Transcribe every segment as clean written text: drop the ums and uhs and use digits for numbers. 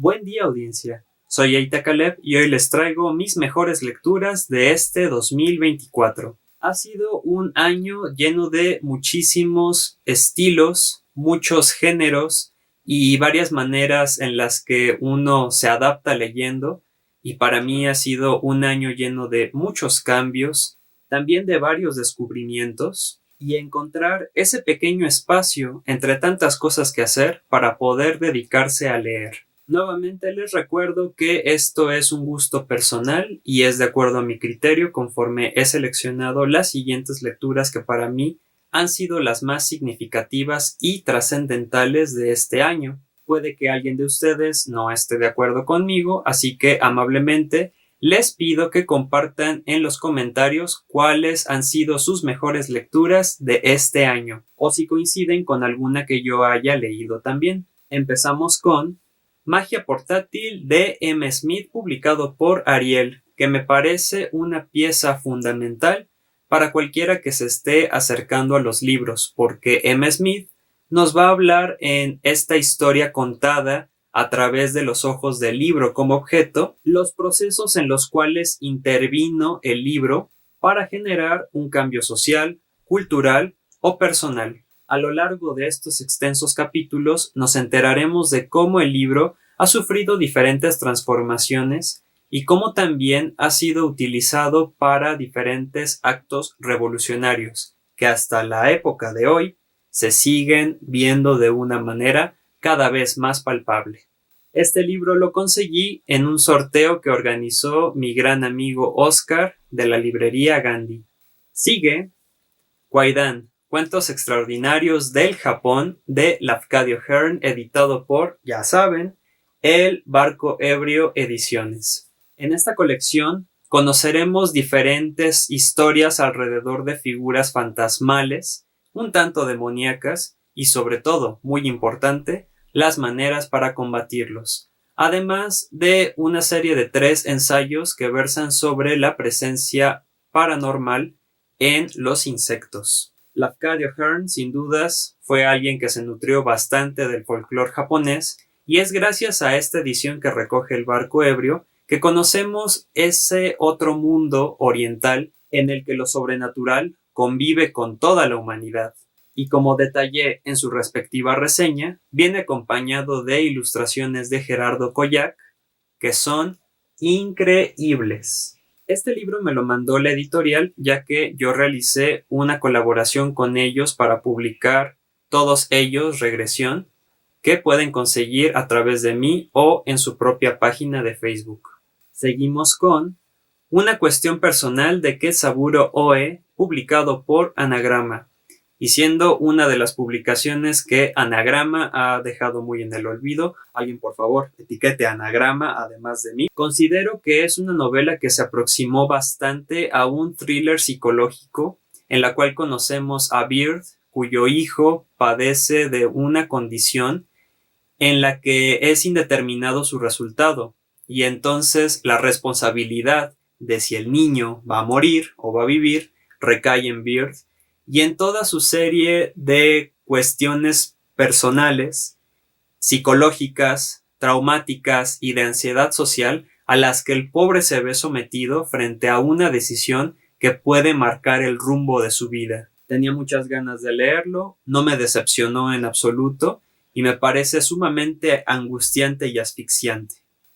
Buen día, audiencia. Soy Eita Caleb y hoy les traigo mis mejores lecturas de este 2024. Ha sido un año lleno de muchísimos estilos, muchos géneros y varias maneras en las que uno se adapta leyendo, y para mí ha sido un año lleno de muchos cambios, también de varios descubrimientos, y encontrar ese pequeño espacio entre tantas cosas que hacer para poder dedicarse a leer. Nuevamente les recuerdo que esto es un gusto personal y es de acuerdo a mi criterio conforme he seleccionado las siguientes lecturas que para mí han sido las más significativas y trascendentales de este año. Puede que alguien de ustedes no esté de acuerdo conmigo, así que amablemente les pido que compartan en los comentarios cuáles han sido sus mejores lecturas de este año o si coinciden con alguna que yo haya leído también. Empezamos con Magia portátil de M. Smith, publicado por Ariel, que me parece una pieza fundamental para cualquiera que se esté acercando a los libros, porque M. Smith nos va a hablar en esta historia contada a través de los ojos del libro como objeto, los procesos en los cuales intervino el libro para generar un cambio social, cultural o personal. A lo largo de estos extensos capítulos nos enteraremos de cómo el libro ha sufrido diferentes transformaciones y cómo también ha sido utilizado para diferentes actos revolucionarios que hasta la época de hoy se siguen viendo de una manera cada vez más palpable. Este libro lo conseguí en un sorteo que organizó mi gran amigo Oscar de la librería Gandhi. Sigue Kwaidan, Cuentos extraordinarios del Japón, de Lafcadio Hearn, editado por, ya saben, El Barco Ebrio Ediciones. En esta colección conoceremos diferentes historias alrededor de figuras fantasmales, un tanto demoníacas y sobre todo, muy importante, las maneras para combatirlos, además de una serie de 3 ensayos que versan sobre la presencia paranormal en los insectos. Lafcadio Hearn, sin dudas, fue alguien que se nutrió bastante del folclore japonés, y es gracias a esta edición que recoge El Barco Ebrio que conocemos ese otro mundo oriental en el que lo sobrenatural convive con toda la humanidad. Y como detallé en su respectiva reseña, viene acompañado de ilustraciones de Gerardo Koyak, que son increíbles. Este libro me lo mandó la editorial, ya que yo realicé una colaboración con ellos para publicar Todos ellos Regresión, que pueden conseguir a través de mí o en su propia página de Facebook. Seguimos con Una cuestión personal de Ketsaburo Oe, publicado por Anagrama, y siendo una de las publicaciones que Anagrama ha dejado muy en el olvido. Alguien, por favor, etiquete Anagrama además de mí. Considero que es una novela que se aproximó bastante a un thriller psicológico en la cual conocemos a Beard, cuyo hijo padece de una condición en la que es indeterminado su resultado, y entonces la responsabilidad de si el niño va a morir o va a vivir recae en Beard, y en toda su serie de cuestiones personales, psicológicas, traumáticas y de ansiedad social a las que el pobre se ve sometido frente a una decisión que puede marcar el rumbo de su vida. Tenía muchas ganas de leerlo, no me decepcionó en absoluto y me parece sumamente angustiante y asfixiante.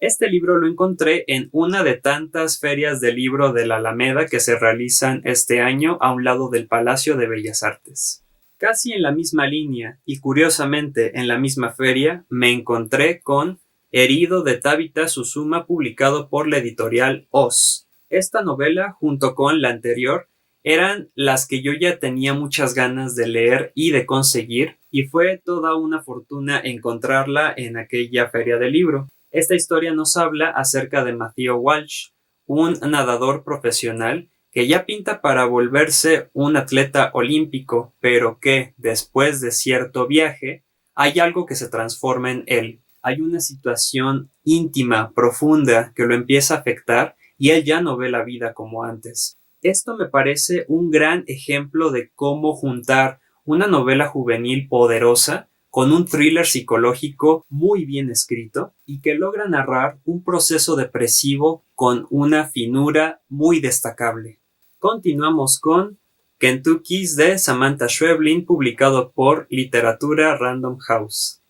Este libro lo encontré en una de tantas ferias de libro de la Alameda que se realizan este año a un lado del Palacio de Bellas Artes. Casi en la misma línea y curiosamente en la misma feria me encontré con Herido de Tabitha Suzuma, publicado por la editorial Oz. Esta novela, junto con la anterior, eran las que yo ya tenía muchas ganas de leer y de conseguir, y fue toda una fortuna encontrarla en aquella feria de libro. Esta historia nos habla acerca de Matthew Walsh, un nadador profesional que ya pinta para volverse un atleta olímpico, pero que, después de cierto viaje, hay algo que se transforma en él. Hay una situación íntima, profunda, que lo empieza a afectar y él ya no ve la vida como antes. Esto me parece un gran ejemplo de cómo juntar una novela juvenil poderosa con un thriller psicológico muy bien escrito y que logra narrar un proceso depresivo con una finura muy destacable. Continuamos con Kentucky's de Samantha Schweblin, publicado por Literatura Random House.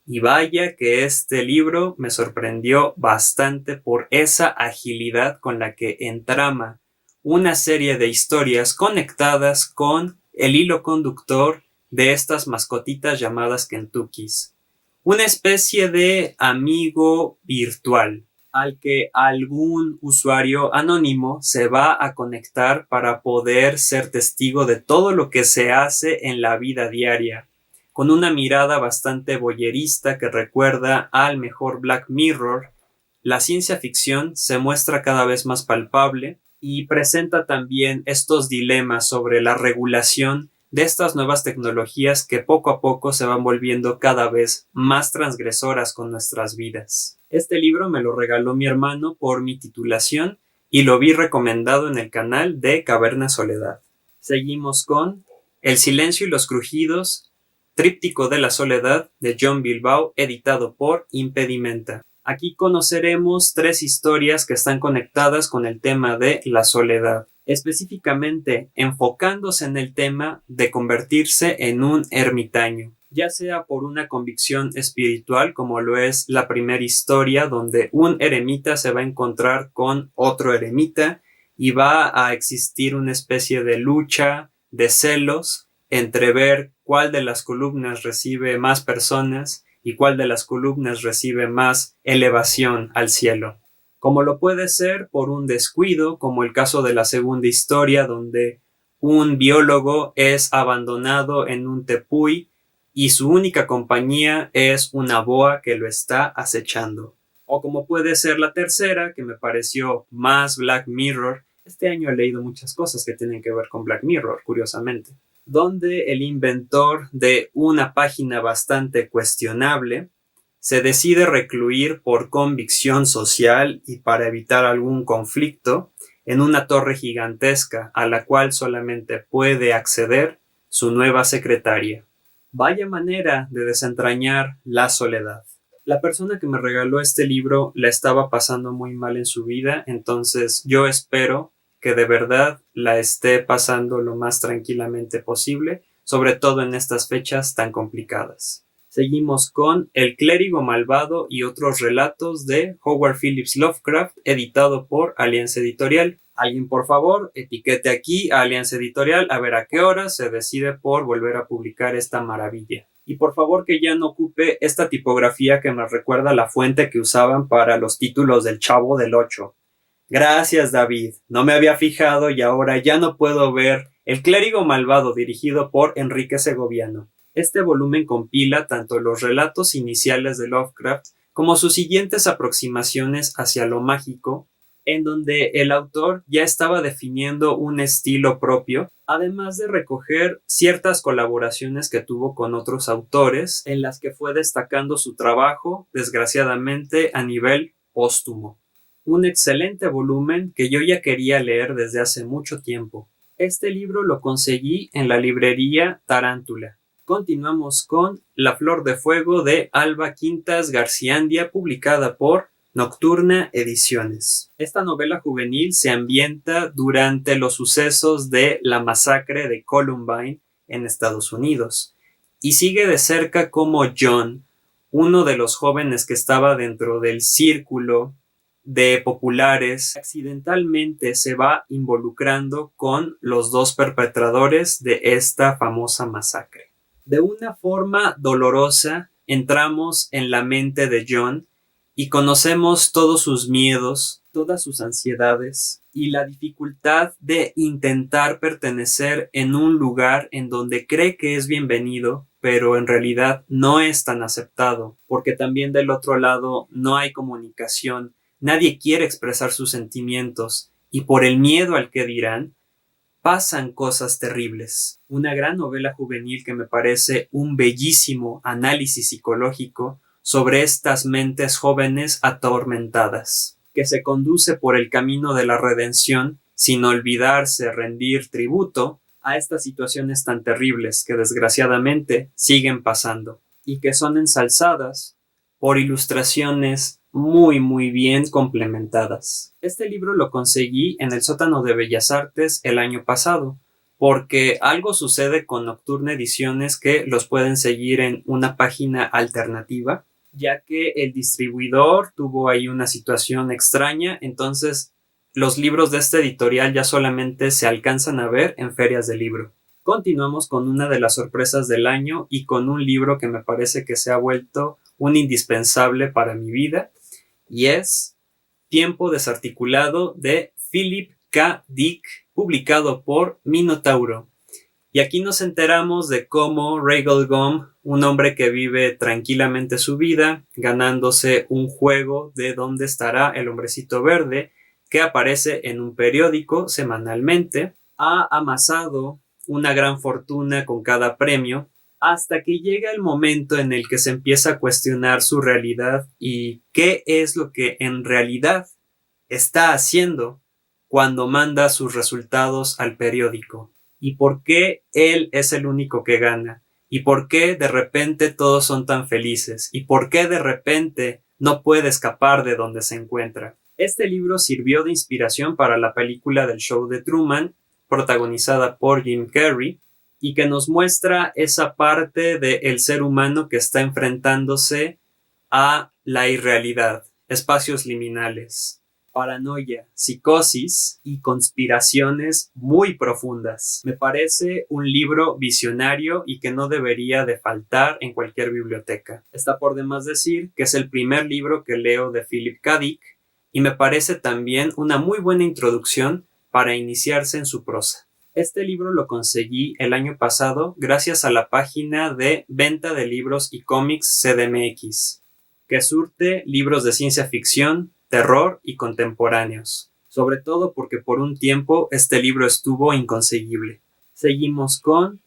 Y vaya que este libro me sorprendió bastante por esa agilidad con la que entrama una serie de historias conectadas con el hilo conductor de estas mascotitas llamadas Kentuckys. Una especie de amigo virtual al que algún usuario anónimo se va a conectar para poder ser testigo de todo lo que se hace en la vida diaria, con una mirada bastante voyerista que recuerda al mejor Black Mirror. La ciencia ficción se muestra cada vez más palpable y presenta también estos dilemas sobre la regulación de estas nuevas tecnologías que poco a poco se van volviendo cada vez más transgresoras con nuestras vidas. Este libro me lo regaló mi hermano por mi titulación y lo vi recomendado en el canal de Caverna Soledad. Seguimos con El silencio y los crujidos, Tríptico de la soledad de John Bilbao, editado por Impedimenta. Aquí conoceremos 3 historias que están conectadas con el tema de la soledad, específicamente enfocándose en el tema de convertirse en un ermitaño, ya sea por una convicción espiritual, como lo es la primera historia, donde un eremita se va a encontrar con otro eremita y va a existir una especie de lucha, de celos, entre ver cuál de las columnas recibe más personas y cuál de las columnas recibe más elevación al cielo. Como lo puede ser por un descuido, como el caso de la segunda historia, donde un biólogo es abandonado en un tepuy y su única compañía es una boa que lo está acechando. O como puede ser la tercera, que me pareció más Black Mirror. Este año he leído muchas cosas que tienen que ver con Black Mirror, curiosamente, donde el inventor de una página bastante cuestionable se decide recluir por convicción social y para evitar algún conflicto en una torre gigantesca a la cual solamente puede acceder su nueva secretaria. Vaya manera de desentrañar la soledad. La persona que me regaló este libro la estaba pasando muy mal en su vida, entonces yo espero que de verdad la esté pasando lo más tranquilamente posible, sobre todo en estas fechas tan complicadas. Seguimos con El clérigo malvado y otros relatos de Howard Phillips Lovecraft, editado por Alianza Editorial. Alguien, por favor, etiquete aquí a Alianza Editorial a ver a qué hora se decide por volver a publicar esta maravilla. Y por favor que ya no ocupe esta tipografía que me recuerda a la fuente que usaban para los títulos del Chavo del Ocho. Gracias, David. No me había fijado y ahora ya no puedo ver El clérigo malvado, dirigido por Enrique Segoviano. Este volumen compila tanto los relatos iniciales de Lovecraft como sus siguientes aproximaciones hacia lo mágico, en donde el autor ya estaba definiendo un estilo propio, además de recoger ciertas colaboraciones que tuvo con otros autores, en las que fue destacando su trabajo, desgraciadamente, a nivel póstumo. Un excelente volumen que yo ya quería leer desde hace mucho tiempo. Este libro lo conseguí en la librería Tarántula. Continuamos con La Flor de Fuego de Alba Quintas Garciandia, publicada por Nocturna Ediciones. Esta novela juvenil se ambienta durante los sucesos de la masacre de Columbine en Estados Unidos y sigue de cerca cómo John, uno de los jóvenes que estaba dentro del círculo de populares, accidentalmente se va involucrando con los 2 perpetradores de esta famosa masacre. De una forma dolorosa entramos en la mente de John y conocemos todos sus miedos, todas sus ansiedades y la dificultad de intentar pertenecer en un lugar en donde cree que es bienvenido, pero en realidad no es tan aceptado, porque también del otro lado no hay comunicación, nadie quiere expresar sus sentimientos y por el miedo al que dirán, pasan cosas terribles. Una gran novela juvenil que me parece un bellísimo análisis psicológico sobre estas mentes jóvenes atormentadas, que se conduce por el camino de la redención sin olvidarse rendir tributo a estas situaciones tan terribles que desgraciadamente siguen pasando. y que son ensalzadas por ilustraciones muy bien complementadas. Este libro lo conseguí en el sótano de Bellas Artes el año pasado, porque algo sucede con Nocturne Ediciones que los pueden seguir en una página alternativa, ya que el distribuidor tuvo ahí una situación extraña, entonces los libros de este editorial ya solamente se alcanzan a ver en ferias de libro. Continuamos con una de las sorpresas del año y con un libro que me parece que se ha vuelto un indispensable para mi vida, y es Tiempo Desarticulado de Philip K. Dick, publicado por Minotauro. Y aquí nos enteramos de cómo Rhaegal Gum, un hombre que vive tranquilamente su vida, ganándose un juego de dónde estará el hombrecito verde, que aparece en un periódico semanalmente, ha amasado una gran fortuna con cada premio, hasta que llega el momento en el que se empieza a cuestionar su realidad y qué es lo que en realidad está haciendo cuando manda sus resultados al periódico, y por qué él es el único que gana, y por qué de repente todos son tan felices, y por qué de repente no puede escapar de donde se encuentra. Este libro sirvió de inspiración para la película del show de Truman, protagonizada por Jim Carrey, y que nos muestra esa parte del ser humano que está enfrentándose a la irrealidad, espacios liminales, paranoia, psicosis y conspiraciones muy profundas. Me parece un libro visionario y que no debería de faltar en cualquier biblioteca. Está por demás decir que es el primer libro que leo de Philip K. Dick y me parece también una muy buena introducción para iniciarse en su prosa. Este libro lo conseguí el año pasado gracias a la página de venta de libros y cómics CDMX, que surte libros de ciencia ficción, terror y contemporáneos, sobre todo porque por un tiempo este libro estuvo inconseguible. Seguimos con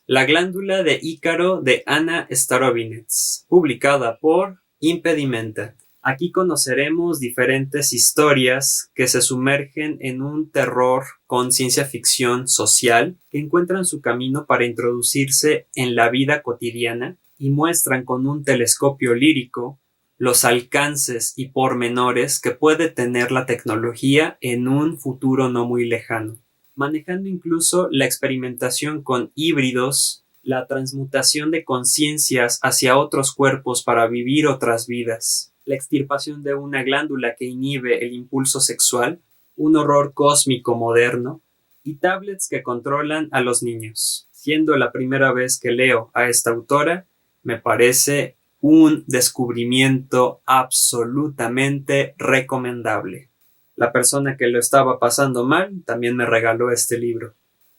La glándula de Ícaro de Anna Starovitz, publicada por Impedimenta. Aquí conoceremos diferentes historias que se sumergen en un terror con ciencia ficción social, que encuentran su camino para introducirse en la vida cotidiana y muestran con un telescopio lírico los alcances y pormenores que puede tener la tecnología en un futuro no muy lejano, manejando incluso la experimentación con híbridos, la transmutación de conciencias hacia otros cuerpos para vivir otras vidas, la extirpación de una glándula que inhibe el impulso sexual, un horror cósmico moderno, y tablets que controlan a los niños. Siendo la primera vez que leo a esta autora, me parece un descubrimiento absolutamente recomendable. La persona que lo estaba pasando mal también me regaló este libro.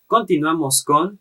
Continuamos con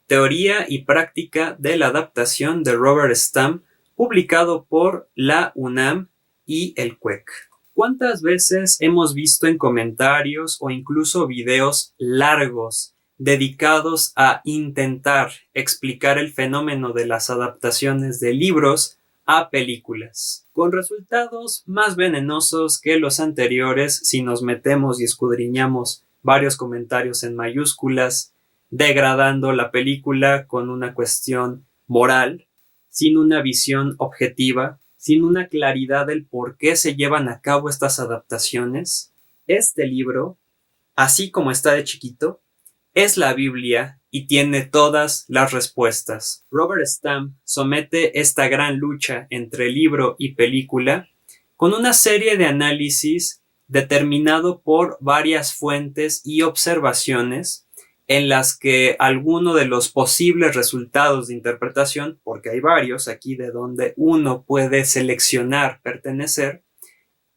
Teoría y práctica de la adaptación de Robert Stamp, publicado por la UNAM y el CUEC. ¿Cuántas veces hemos visto en comentarios o incluso videos largos dedicados a intentar explicar el fenómeno de las adaptaciones de libros a películas, con resultados más venenosos que los anteriores si nos metemos y escudriñamos varios comentarios en mayúsculas, degradando la película con una cuestión moral, sin una visión objetiva, sin una claridad del por qué se llevan a cabo estas adaptaciones? Este libro, así como está de chiquito, es la Biblia y tiene todas las respuestas. Robert Stamp somete esta gran lucha entre libro y película con una serie de análisis determinado por varias fuentes y observaciones en las que alguno de los posibles resultados de interpretación, porque hay varios aquí de donde uno puede seleccionar pertenecer,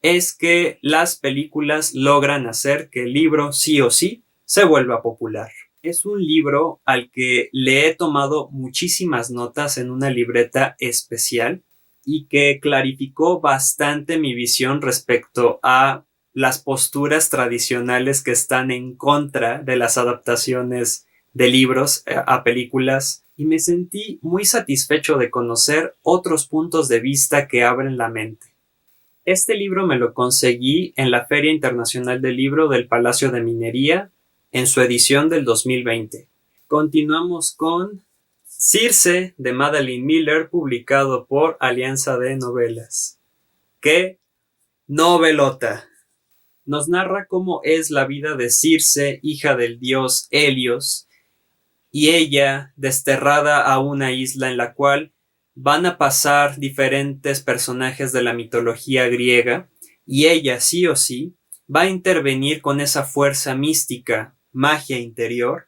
es que las películas logran hacer que el libro sí o sí se vuelva popular. Es un libro al que le he tomado muchísimas notas en una libreta especial y que clarificó bastante mi visión respecto a las posturas tradicionales que están en contra de las adaptaciones de libros a películas, y me sentí muy satisfecho de conocer otros puntos de vista que abren la mente. Este libro me lo conseguí en la Feria Internacional del Libro del Palacio de Minería en su edición del 2020. Continuamos con Circe de Madeline Miller, publicado por Alianza de Novelas. ¡Qué novelota! Nos narra cómo es la vida de Circe, hija del dios Helios, y ella desterrada a una isla en la cual van a pasar diferentes personajes de la mitología griega, y ella sí o sí va a intervenir con esa fuerza mística, magia interior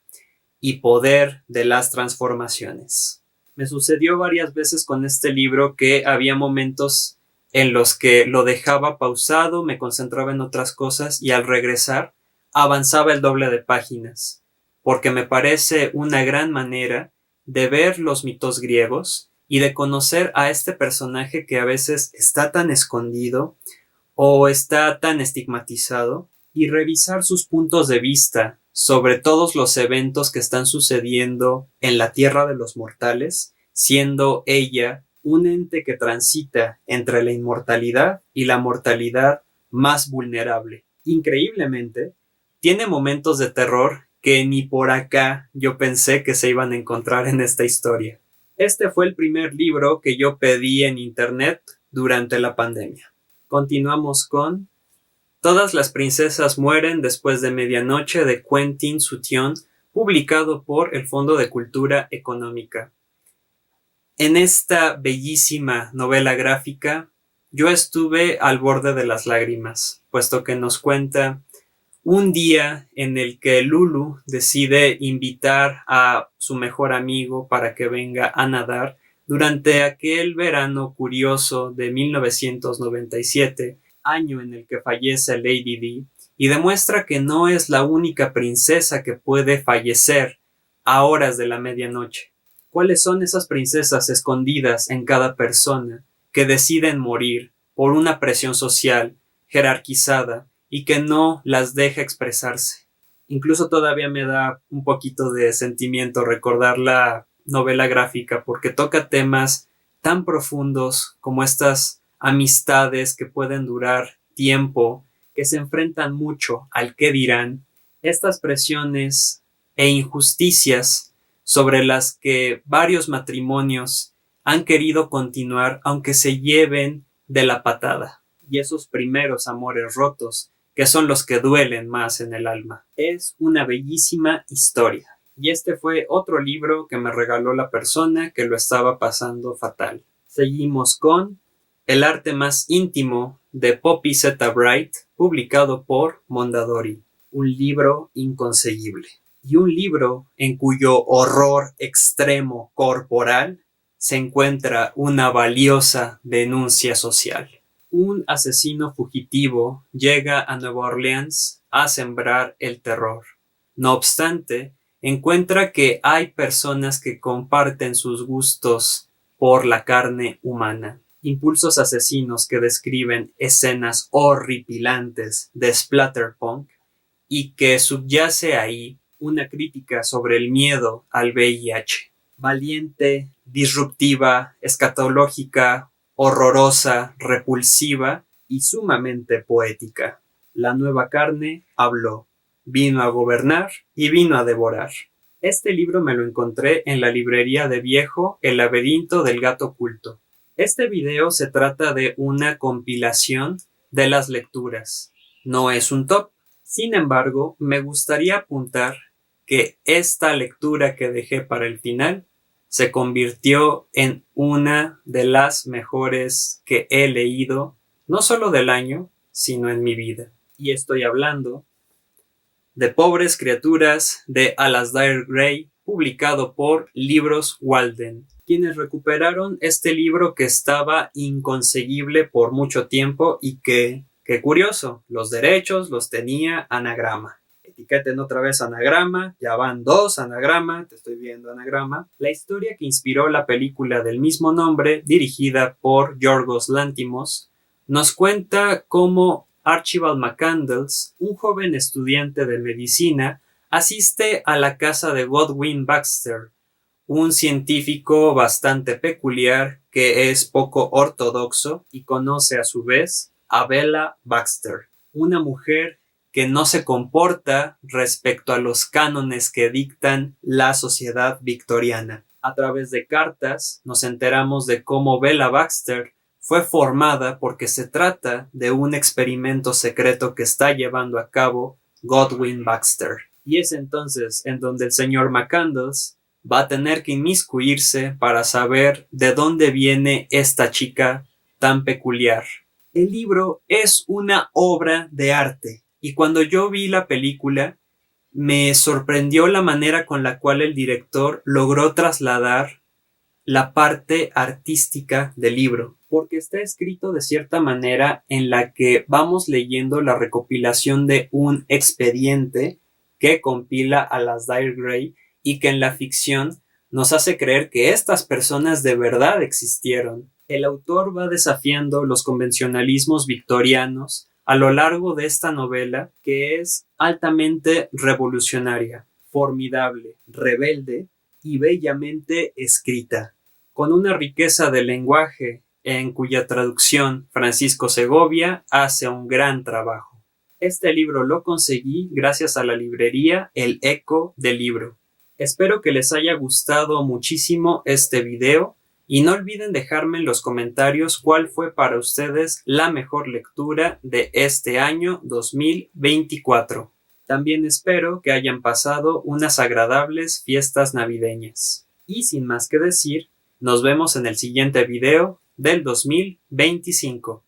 y poder de las transformaciones. Me sucedió varias veces con este libro que había momentos en los que lo dejaba pausado, me concentraba en otras cosas y al regresar avanzaba el doble de páginas, porque me parece una gran manera de ver los mitos griegos y de conocer a este personaje que a veces está tan escondido o está tan estigmatizado y revisar sus puntos de vista sobre todos los eventos que están sucediendo en la tierra de los mortales, siendo ella un ente que transita entre la inmortalidad y la mortalidad más vulnerable. Increíblemente, tiene momentos de terror que ni por acá yo pensé que se iban a encontrar en esta historia. Este fue el primer libro que yo pedí en internet durante la pandemia. Continuamos con Todas las princesas mueren después de medianoche de Quentin Sution, publicado por el Fondo de Cultura Económica. En esta bellísima novela gráfica, yo estuve al borde de las lágrimas, puesto que nos cuenta un día en el que Lulu decide invitar a su mejor amigo para que venga a nadar durante aquel verano curioso de 1997, año en el que fallece Lady Di, y demuestra que no es la única princesa que puede fallecer a horas de la medianoche. ¿Cuáles son esas princesas escondidas en cada persona que deciden morir por una presión social jerarquizada y que no las deja expresarse? Incluso todavía me da un poquito de sentimiento recordar la novela gráfica porque toca temas tan profundos como estas amistades que pueden durar tiempo, que se enfrentan mucho al qué dirán, estas presiones e injusticias sobre las que varios matrimonios han querido continuar aunque se lleven de la patada, y esos primeros amores rotos que son los que duelen más en el alma. Es una bellísima historia. Y este fue otro libro que me regaló la persona que lo estaba pasando fatal. Seguimos con El arte más íntimo de Poppy Z. Bright, publicado por Mondadori. Un libro inconseguible. Y un libro en cuyo horror extremo corporal se encuentra una valiosa denuncia social. Un asesino fugitivo llega a Nueva Orleans a sembrar el terror. No obstante, encuentra que hay personas que comparten sus gustos por la carne humana. Impulsos asesinos que describen escenas horripilantes de splatterpunk y que subyace ahí una crítica sobre el miedo al VIH. Valiente, disruptiva, escatológica, horrorosa, repulsiva y sumamente poética. La nueva carne habló, vino a gobernar y vino a devorar. Este libro me lo encontré en la librería de viejo El laberinto del gato oculto. Este video se trata de una compilación de las lecturas. No es un top. Sin embargo, me gustaría apuntar que esta lectura que dejé para el final se convirtió en una de las mejores que he leído, no solo del año, sino en mi vida. Y estoy hablando de Pobres Criaturas de Alasdair Gray, publicado por Libros Walden, quienes recuperaron este libro que estaba inconseguible por mucho tiempo y que, qué curioso, los derechos los tenía Anagrama. Etiqueten otra vez Anagrama, ya van 2 Anagrama, te estoy viendo Anagrama. La historia que inspiró la película del mismo nombre, dirigida por Yorgos Lanthimos, nos cuenta cómo Archibald McCandless, un joven estudiante de medicina, asiste a la casa de Godwin Baxter, un científico bastante peculiar que es poco ortodoxo y conoce a su vez a Bella Baxter, una mujer que no se comporta respecto a los cánones que dictan la sociedad victoriana. A través de cartas nos enteramos de cómo Bella Baxter fue formada porque se trata de un experimento secreto que está llevando a cabo Godwin Baxter. Y es entonces en donde el señor McCandless va a tener que inmiscuirse para saber de dónde viene esta chica tan peculiar. El libro es una obra de arte y cuando yo vi la película me sorprendió la manera con la cual el director logró trasladar la parte artística del libro, porque está escrito de cierta manera en la que vamos leyendo la recopilación de un expediente que compila a las Dire Grey y que en la ficción nos hace creer que estas personas de verdad existieron. El autor va desafiando los convencionalismos victorianos a lo largo de esta novela, que es altamente revolucionaria, formidable, rebelde y bellamente escrita, con una riqueza de lenguaje en cuya traducción Francisco Segovia hace un gran trabajo. Este libro lo conseguí gracias a la librería El Eco del Libro. Espero que les haya gustado muchísimo este video y no olviden dejarme en los comentarios cuál fue para ustedes la mejor lectura de este año 2024. También espero que hayan pasado unas agradables fiestas navideñas. Y sin más que decir, nos vemos en el siguiente video del 2025.